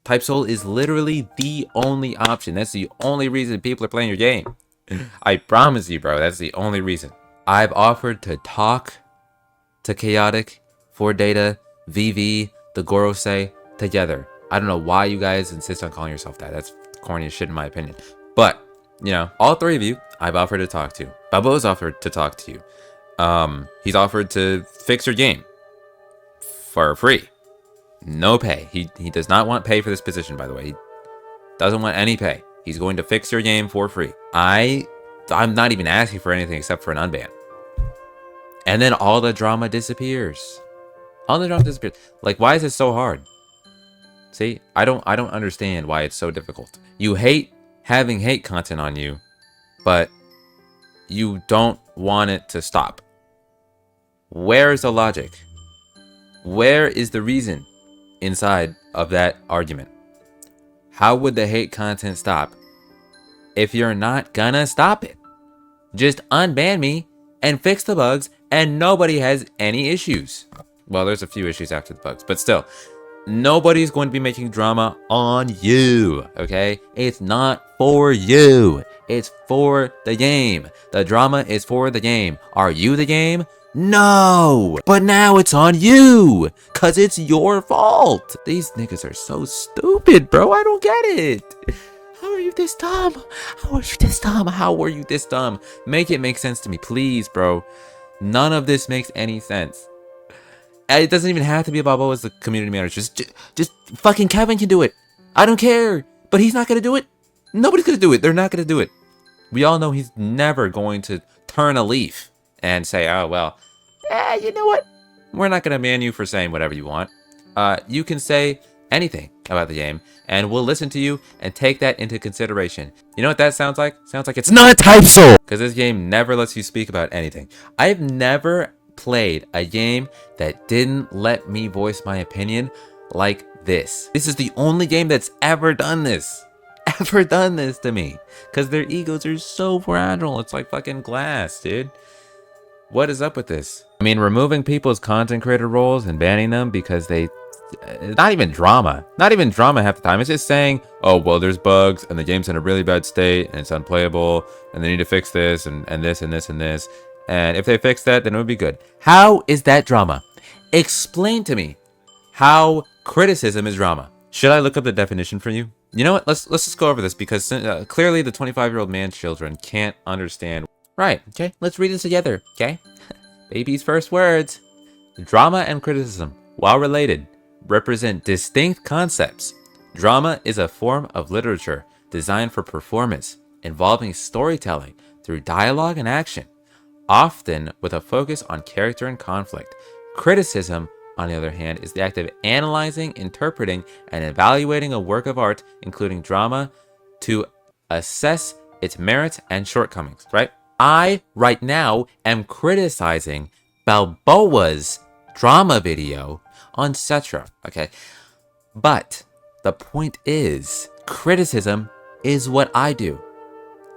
Type Soul is literally the only option. That's the only reason people are playing your game. I promise you, bro. That's the only reason. I've offered to talk to Chaotic, For Data, VV, the Gorosei together. I don't know why you guys insist on calling yourself that. That's corny as shit in my opinion. But, you know, all three of you, I've offered to talk to. Balboa's offered to talk to you. He's offered to fix your game for free. No pay. He does not want pay for this position, by the way. He doesn't want any pay. He's going to fix your game for free. I'm not even asking for anything except for an unban. And then all the drama disappears. All the drama disappears. Like, why is it so hard? See, I don't understand why it's so difficult. You hate having hate content on you, but you don't want it to stop. Where is the logic? Where is the reason inside of that argument? How would the hate content stop if you're not gonna stop it? Just unban me and fix the bugs and nobody has any issues. Well, there's a few issues after the bugs, but still, nobody's going to be making drama on you, okay? It's not for you. It's for the game. The drama is for the game. Are you the game? No! But now it's on you! Cause it's your fault! These niggas are so stupid, bro. I don't get it. How are you this dumb? How are you this dumb? How were you this dumb? Make it make sense to me, please, bro. None of this makes any sense. It doesn't even have to be Balboa as the community manager. Just fucking Kevin can do it. I don't care. But he's not gonna do it. Nobody's gonna do it. They're not gonna do it. We all know he's never going to turn a leaf and say, oh, well, you know what? We're not gonna ban you for saying whatever you want. You can say anything about the game, and we'll listen to you and take that into consideration. You know what that sounds like? Sounds like it's not Type Soul! Because this game never lets you speak about anything. I've never played a game that didn't let me voice my opinion like this. This is the only game that's ever done this. Ever done this to me. Because their egos are so fragile. It's like fucking glass, dude. What is up with this? I mean, removing people's content creator roles and banning them because they... Not even drama. Not even drama half the time. It's just saying, oh, well, there's bugs and the game's in a really bad state and it's unplayable and they need to fix this and this and this and this. And if they fix that, then it would be good. How is that drama? Explain to me how criticism is drama. Should I look up the definition for you? You know what? Let's just go over this because clearly the 25-year-old man's children can't understand. Right, okay? Let's read this together, okay? Baby's first words. Drama and criticism, while related, represent distinct concepts. Drama is a form of literature designed for performance, involving storytelling through dialogue and action, often with a focus on character and conflict. Criticism, on the other hand, is the act of analyzing, interpreting, and evaluating a work of art, including drama, to assess its merits and shortcomings, right? I, right now, am criticizing Balboa's drama video on Cetra, okay? But the point is, criticism is what I do.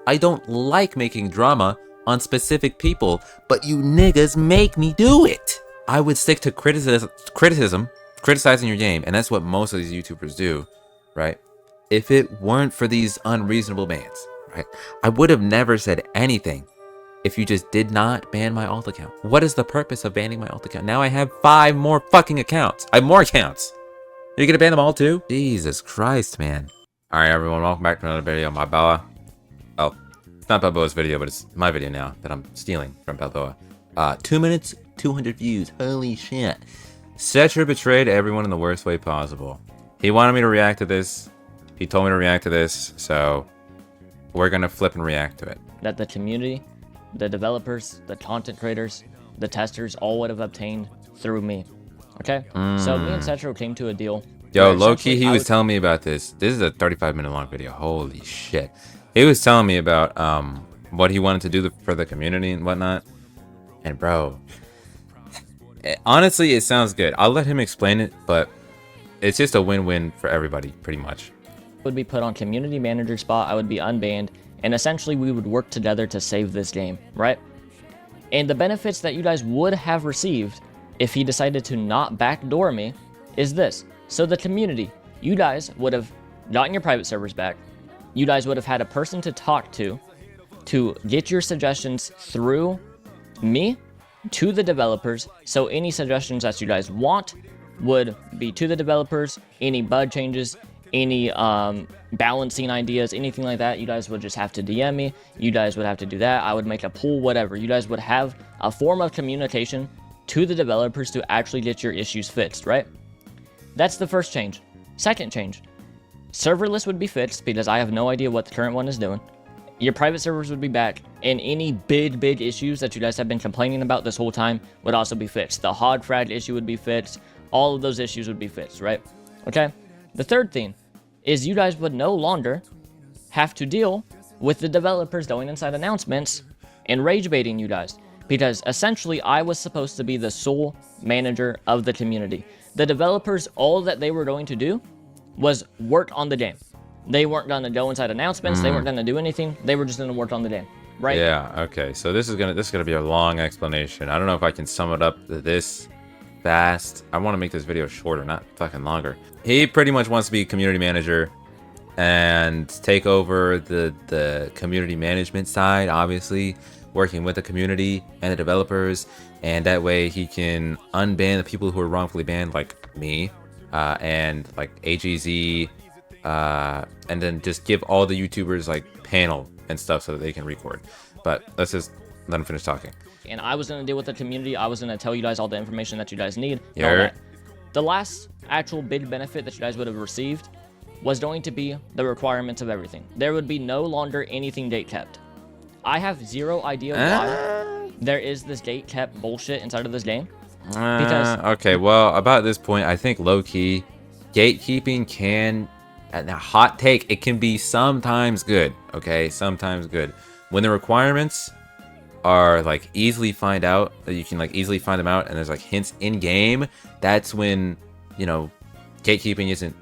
I don't like making drama on specific people, but you niggas make me do it. I would stick to criticism, criticizing your game, and that's what most of these YouTubers do, right? If it weren't for these unreasonable bans, right? I would have never said anything if you just did not ban my alt account. What is the purpose of banning my alt account? Now I have 5 more fucking accounts. I have more accounts. Are you gonna ban them all too? Jesus Christ, man. All right, everyone, welcome back to another video on my Balboa. Oh, it's not Balboa's video, but it's my video now that I'm stealing from Balboa. 2 minutes, 200 views. Holy shit. Cetra betrayed everyone in the worst way possible. He wanted me to react to this. He told me to react to this, so we're gonna flip and react to it. That the community, the developers, the content creators, the testers all would have obtained through me. Okay? So me and Cetra came to a deal. Yo, low-key, he was telling me about this. This is a 35-minute long video. Holy shit. He was telling me about what he wanted to do for the community and whatnot. And bro, honestly, it sounds good. I'll let him explain it, but it's just a win-win for everybody, pretty much. Would be put on community manager spot, I would be unbanned, and essentially we would work together to save this game, right? And the benefits that you guys would have received if he decided to not backdoor me is this. So the community, you guys would have gotten your private servers back. You guys would have had a person to talk to get your suggestions through me to the developers. So any suggestions that you guys want would be to the developers. Any bug changes, any balancing ideas, anything like that, you guys would just have to DM me. You guys would have to do that. I would make a poll, whatever. You guys would have a form of communication to the developers to actually get your issues fixed, right? That's the first change. Second change, serverless would be fixed because I have no idea what the current one is doing. Your private servers would be back, and any big issues that you guys have been complaining about this whole time would also be fixed. The hog frag issue would be fixed. All of those issues would be fixed, right? Okay? The third thing is you guys would no longer have to deal with the developers going inside announcements and rage baiting you guys, because essentially I was supposed to be the sole manager of the community. The developers, all that they were going to do was work on the game. They weren't going to go inside announcements. They weren't going to do anything. They were just going to work on the game, right? Yeah. Okay. So this is gonna be a long explanation. I don't know if I can sum it up this fast. I want to make this video shorter, not fucking longer. He pretty much wants to be community manager and take over the community management side, obviously working with the community and the developers, and that way he can unban the people who are wrongfully banned, like me, and like AGZ, and then just give all the YouTubers like panel and stuff so that they can record. But let's just let him finish talking. And I was going to deal with the community. I was going to tell you guys all the information that you guys need. Yeah. All that. The last actual big benefit that you guys would have received was going to be the requirements of everything. There would be no longer anything gate kept. I have zero idea why there is this gate kept bullshit inside of this game. Because okay, well, about this point, I think low-key gatekeeping can, and a hot take, it can be sometimes good. Okay, sometimes good when the requirements are like easily find out, that you can like easily find them out, and there's like hints in game. That's when, you know, gatekeeping isn't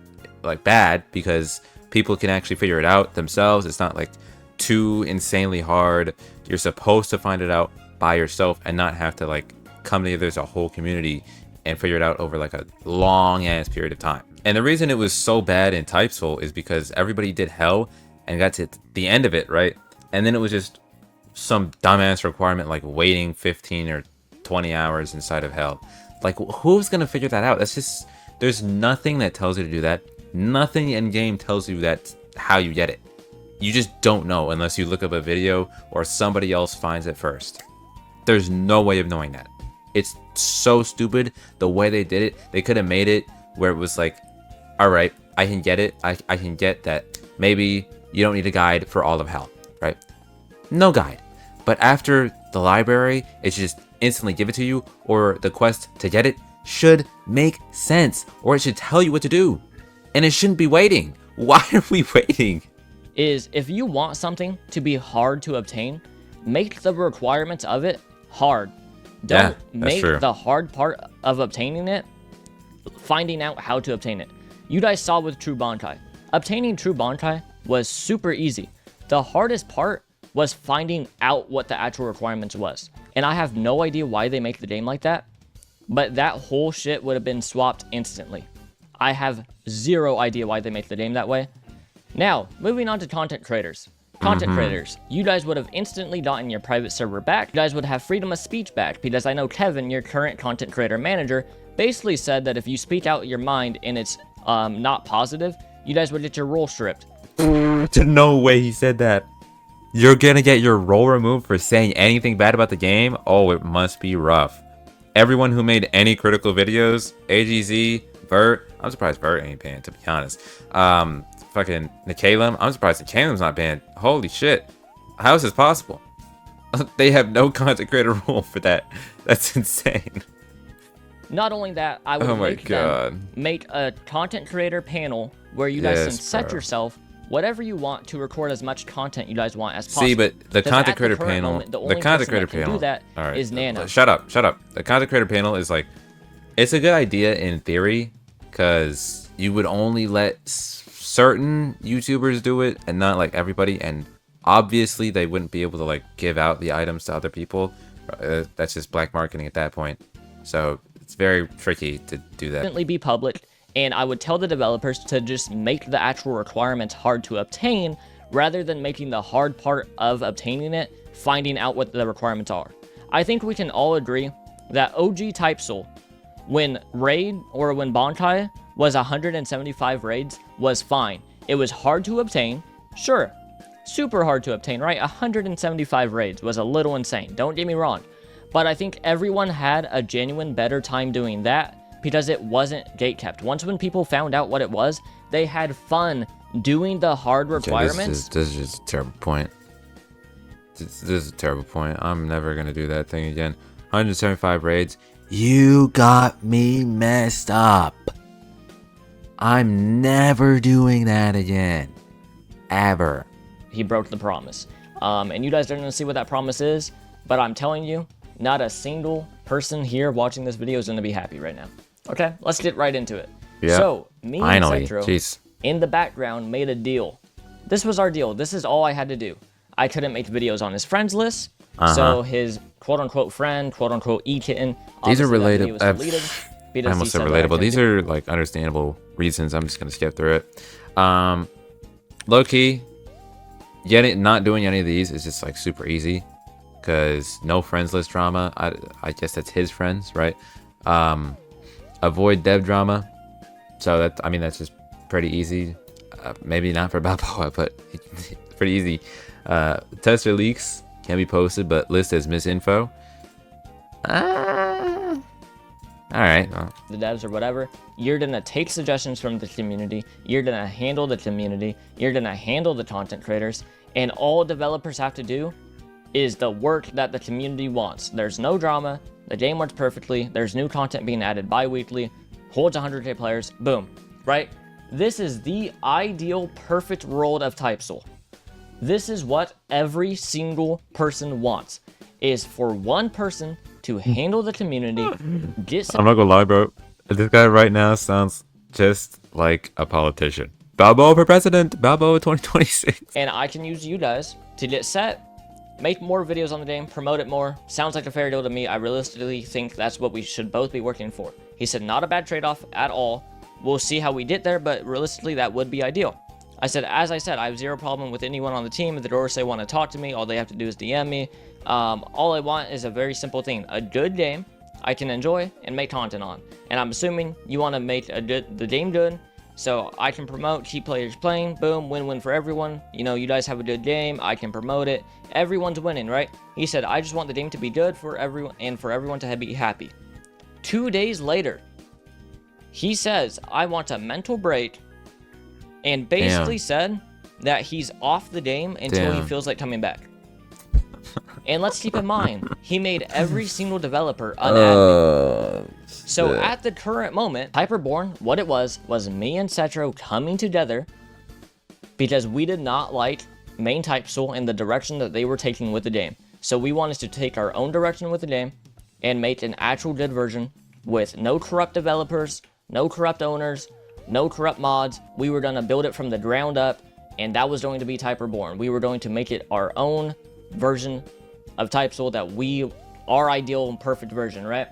like bad, because people can actually figure it out themselves. It's not like too insanely hard. You're supposed to find it out by yourself and not have to like come together as a whole community and figure it out over like a long ass period of time. And the reason it was so bad in Typesful is because everybody did hell and got to the end of it, right? And then it was just some dumbass requirement like waiting 15 or 20 hours inside of hell. Like, who's gonna figure that out? That's just, there's nothing that tells you to do that. Nothing in game tells you that's how you get it. You just don't know unless you look up a video or somebody else finds it first. There's no way of knowing that. It's so stupid the way they did it. They could have made it where it was like, all right, I can get it. I can get that maybe you don't need a guide for all of hell, right? No guide. But after the library, it should just instantly give it to you, or the quest to get it should make sense, or it should tell you what to do. And it shouldn't be waiting. Why are we waiting? Is if you want something to be hard to obtain, make the requirements of it hard. Don't make the hard part of obtaining it finding out how to obtain it. You guys saw with True Bankai. Obtaining True Bankai was super easy. The hardest part was finding out what the actual requirements was. And I have no idea why they make the game like that, but that whole shit would have been swapped instantly. I have zero idea why they make the game that way. Now, moving on to content creators. Content creators, you guys would have instantly gotten your private server back. You guys would have freedom of speech back, because I know Kevin, your current content creator manager, basically said that if you speak out your mind and it's not positive, you guys would get your role stripped. No way he said that. You're gonna get your role removed for saying anything bad about the game? Oh, it must be rough. Everyone who made any critical videos, AGZ, Vert, I'm surprised Vert ain't banned, to be honest. Fucking Nikalem, I'm surprised Nikalem's not banned. Holy shit. How is this possible? They have no content creator rule for that. That's insane. Not only that, I would make a content creator panel where you guys can set yourself whatever you want to record as much content you guys want as possible. See, but the content creator panel, the content creator panel, do that is Nano. Shut up. The content creator panel is like, it's a good idea in theory, because you would only let certain YouTubers do it and not like everybody, and obviously they wouldn't be able to like give out the items to other people. That's just black marketing at that point. So it's very tricky to do that. Definitely be public And I would tell the developers to just make the actual requirements hard to obtain rather than making the hard part of obtaining it, finding out what the requirements are. I think we can all agree that OG Type Soul, when raid or when Bonkai was 175 raids, was fine. It was hard to obtain, sure, super hard to obtain, right? 175 raids was a little insane, don't get me wrong. But I think everyone had a genuine better time doing that because it wasn't gatekept. Once when people found out what it was, they had fun doing the hard requirements. This is just a terrible point. This is a terrible point. I'm never going to do that thing again. 175 raids. You got me messed up. I'm never doing that again. Ever. He broke the promise. And you guys are going to see what that promise is, but I'm telling you, not a single person here watching this video is going to be happy right now. Okay, let's get right into it. Yeah. So, me Finally. and Centro, Jeez. in the background, made a deal. This was our deal. This is all I had to do. I couldn't make videos on his friends list, so his quote-unquote friend, quote-unquote e-kitten. These are relatable. I almost said relatable. These are like understandable reasons. I'm just gonna skip through it. Low key, not doing any of these is just like super easy, because no friends list drama. I guess that's his friends, right? Avoid dev drama. So that's just pretty easy. Maybe not for Balboa, but pretty easy. Tester leaks can be posted, but list as misinfo. All right. Well. The devs or whatever, you're gonna take suggestions from the community, you're gonna handle the community, you're gonna handle the content creators, and all developers have to do is the work that the community wants. There's no drama, the game works perfectly, there's new content being added bi-weekly, holds 100k players, boom, right? This is the ideal perfect world of Type Soul. This is what every single person wants, is for one person to handle the community, get some... I'm not gonna lie, bro. This guy right now sounds just like a politician. Balboa for president. Balboa 2026. And I can use you guys to get set, make more videos on the game, promote it more. Sounds like a fair deal to me. I realistically think that's what we should both be working for. He said not a bad trade-off at all. We'll see how we get there, but realistically that would be ideal. As I said, I have zero problem with anyone on the team. If the Dorsey want to talk to me, all they have to do is DM me. All I want is a very simple thing, a good game I can enjoy and make content on. And I'm assuming you want to make the game good, so I can promote, keep players playing, boom, win-win for everyone. You know, you guys have a good game, I can promote it, everyone's winning, right? He said, I just want the game to be good for everyone and for everyone to be happy. 2 days later, he says, I want a mental break, and basically said that he's off the game until he feels like coming back. And let's keep in mind, he made every single developer an admin. So at the current moment, Hyperborn, what it was me and Cetro coming together because we did not like main Type Soul and the direction that they were taking with the game. So we wanted to take our own direction with the game and make an actual good version with no corrupt developers, no corrupt owners, no corrupt mods. We were going to build it from the ground up, and that was going to be Hyperborn. We were going to make it our own version of Type Soul, our ideal and perfect version, right?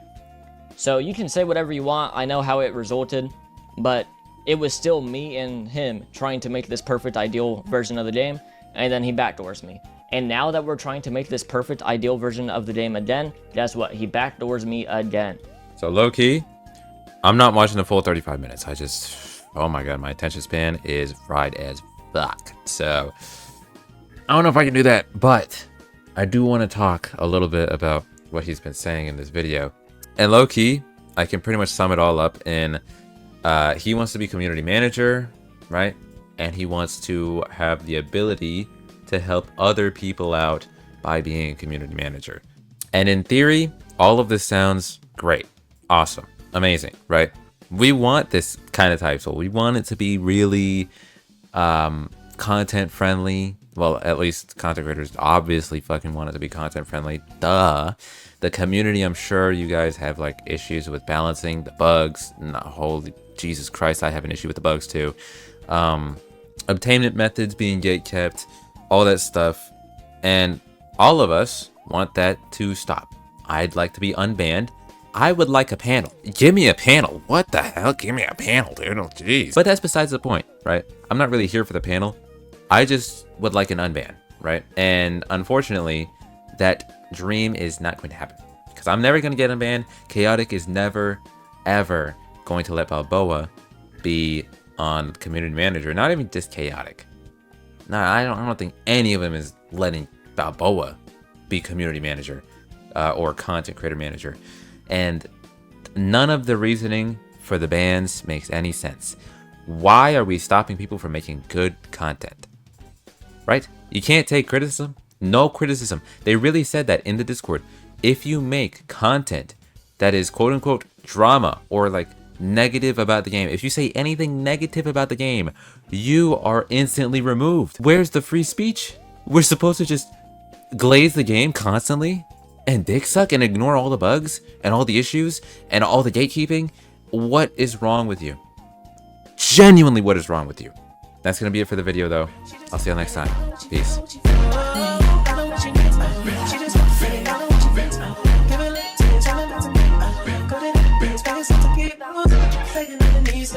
So you can say whatever you want. I know how it resulted, but it was still me and him trying to make this perfect ideal version of the game, and then he backdoors me. And now that we're trying to make this perfect ideal version of the game again, guess what? He backdoors me again. So low key, I'm not watching the full 35 minutes. Oh my god, my attention span is fried as fuck. So I don't know if I can do that, but I do want to talk a little bit about what he's been saying in this video. And low key, I can pretty much sum it all up in he wants to be community manager, right? And he wants to have the ability to help other people out by being a community manager. And in theory, all of this sounds great, awesome, amazing, right? We want this kind of Type Soul. We want it to be really content friendly. Well, at least content creators obviously fucking want it to be content friendly. Duh. The community, I'm sure you guys have like issues with balancing the bugs. No, holy Jesus Christ, I have an issue with the bugs too. Obtainment methods being gatekept, all that stuff. And all of us want that to stop. I'd like to be unbanned. I would like a panel. Give me a panel. What the hell? Give me a panel, dude. Oh, jeez. But that's besides the point, right? I'm not really here for the panel. I just would like an unban, right? And unfortunately, that dream is not going to happen. Because I'm never going to get unbanned. Chaotic is never, ever going to let Balboa be on community manager. Not even just Chaotic. Nah, I don't think any of them is letting Balboa be community manager or content creator manager. And none of the reasoning for the bans makes any sense. Why are we stopping people from making good content? Right? You can't take criticism. No criticism. They really said that in the Discord. If you make content that is quote unquote drama or like negative about the game, if you say anything negative about the game, you are instantly removed. Where's the free speech? We're supposed to just glaze the game constantly and dick suck and ignore all the bugs and all the issues and all the gatekeeping? What is wrong with you? Genuinely, what is wrong with you? That's gonna be it for the video though. I'll see you next time. Peace. Taking on the knees,